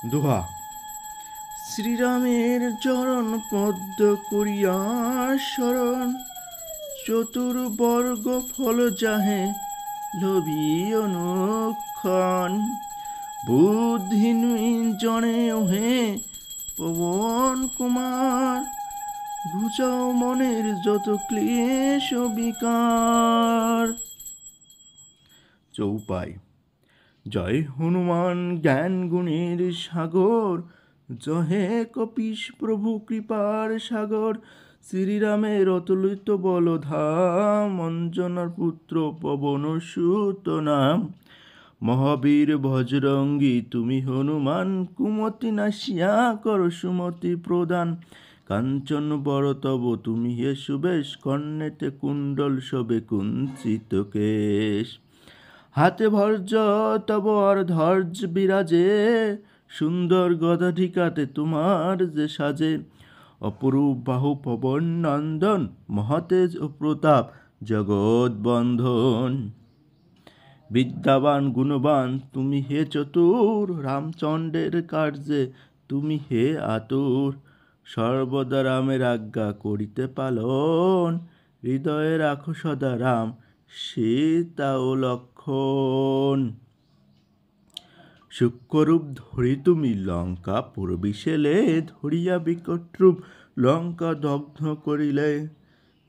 দোহা। শ্রীরামের চরণ পদ্ম করিয়া শরণ, চতুর্বর্গ ফল যাহে লোভী অনুক্ষণ। বুদ্ধিহীন জনে ওহে পবন কুমার, ঘুচাও মনের যত ক্লেশ বিকার। চৌপাই। জয় হনুমান জ্ঞান গুণের সাগর, জহে কপিশ প্রভু কৃপার সাগর। শ্রীরামের অতুলিত বলধাম, অঞ্জনার পুত্র পবন সুত নাম। মহাবীর বজরঙ্গী তুমি হনুমান, কুমতি নাশিয়া কর সুমতি প্রদান। কাঞ্চন বড় তব তুমি হে সুবেশ, কর্ণেতে কুণ্ডল শোভে কুঞ্চিত কেশ। হাতে ভর্জ তব আর ধর্জ বিরাজে, সুন্দর গদা ঠিকাতে তোমার যে সাজে। অপরূপ বাহু পবন নন্দন, মহাতেজ ও প্রতাপ জগৎ বন্ধন। বিদ্যাবান গুণবান তুমি হে চতুর, রামচন্দ্রের কার্যে তুমি হে আতুর। সর্বদা রামের আজ্ঞা করিতে পালন, হৃদয়ে রাখো সদা রাম সীতা ও লক্ষণ। সূক্ষ্মরূপ ধরি তুমি লঙ্কা পুরবিশেলে, ধরিয়া বিকট রূপ লঙ্কা দগ্ধ করিলে।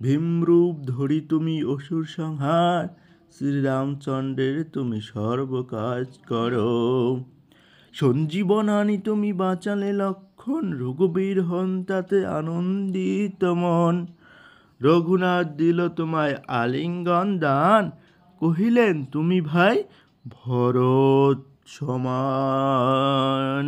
ভীমরূপ ধরি তুমি অসুর সংহার, শ্রীরামচন্দ্রের তুমি সর্বকাজ করো। সঞ্জীবন আনি তুমি বাঁচালে লক্ষণ, রঘুবীর হন তাতে আনন্দিত মন। রঘুনাথ দিল তোমায় আলিঙ্গন দান, কহিলেন তুমি ভাই ভরত সমান।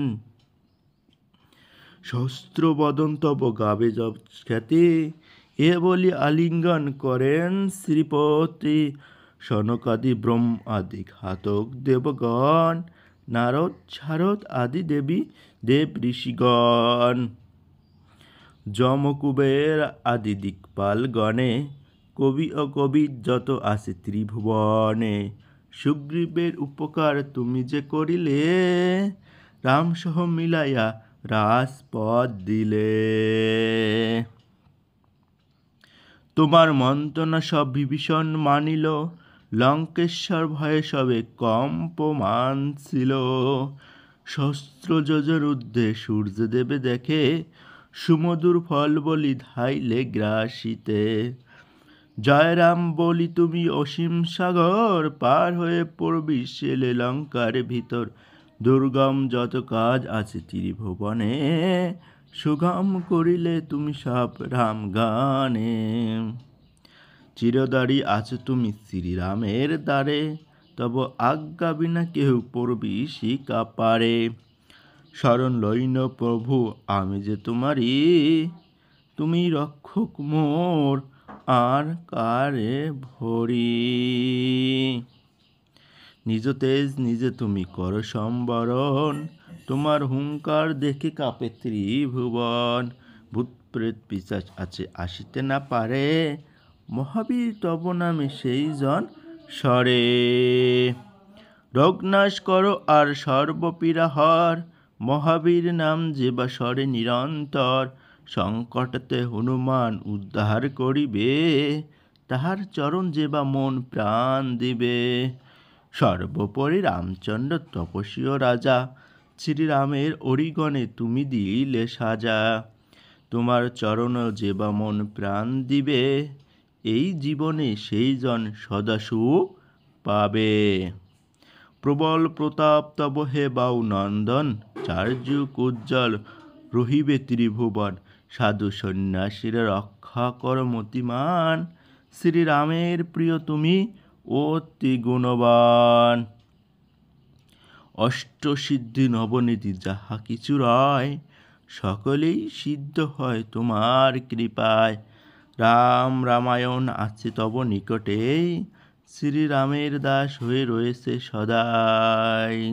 শস্ত্র বদন তব গাবে জব খ্যাতি, এ বলি আলিঙ্গন করেন শ্রীপতি। সনকাদি ব্রহ্মাদি ঘাতক দেবগণ, নারদ শারদ আদি দেবী দেব ঋষিগণ। যম কুবের আদি দিকপাল গণে, কবি ও কবি যত আছে ত্রিভুবনে। সুগ্রীবের উপকার তুমি যে করিলে, রাম সহ মিলাইয়া রাজপদ দিলে। তোমার মন্ত্রণা সব বিভীষণ মানিল, লঙ্কেশ্বর ভয়ে সবে কম্পমান ছিল। সহস্র যোজন ঊর্ধ্বে সূর্যদেবে দেখে, সুমধুর ফল বলি ধাইলে গ্রাসিতে। জয় রাম বলি তুমি অসীম সাগর, পার হয়ে প্রবেশিলে লঙ্কার ভিতর। দুর্গম যত কাজ আছে ত্রিভুবনে, সুগম করিলে তুমি সব রাম গানে। চিরদারি আছো তুমি শ্রীরামের দ্বারে, তব আজ্ঞা বিনা কেহ প্রবেশিকা পারে। শরণ লইন প্রভু আমি যে তোমারি, তুমি রক্ষক মোর আর কারে ভরি। নিজ তেজ নিজে তুমি কর সম্বরণ, তোমার হুঙ্কার দেখে কাঁপে ত্রিভুবন। ভূত প্রেত পিশাচ আছে আসিতে না পারে, মহাবীর তব নামে সেই জন সরে। রোগনাশ করো আর সর্বপীড়া হর, মহাবীর নাম যে বা সরে নিরন্তর। সংকটতে হনুমান উদ্ধার করিবে, তাহার চরণ যে বা মন প্রাণ দিবে। সর্বোপরি রামচন্দ্র তপস্বী ও রাজা, শ্রীরামের অরিগণে তুমি দিলে সাজা। তোমার চরণ যে বা মন প্রাণ দিবে, এই জীবনে সেই জন সদা সুখ পাবে। প্রবল প্রতাপ তব হে বাউ নন্দন, চার যুগ উজ্জ্বল রহিবে ত্রিভুবন। সাধু সন্ন্যাসীরা রক্ষা কর মতিমান, শ্রীরামের প্রিয় তুমি অতি গুণবান। অষ্টসিদ্ধি নবনীতি যাহা কিছু রয়, সকলেই সিদ্ধ হয় তোমার কৃপায়। রাম রামায়ণ আছে তব নিকটে, শ্রীরামের দাস হয়ে রয়েছে সদাই।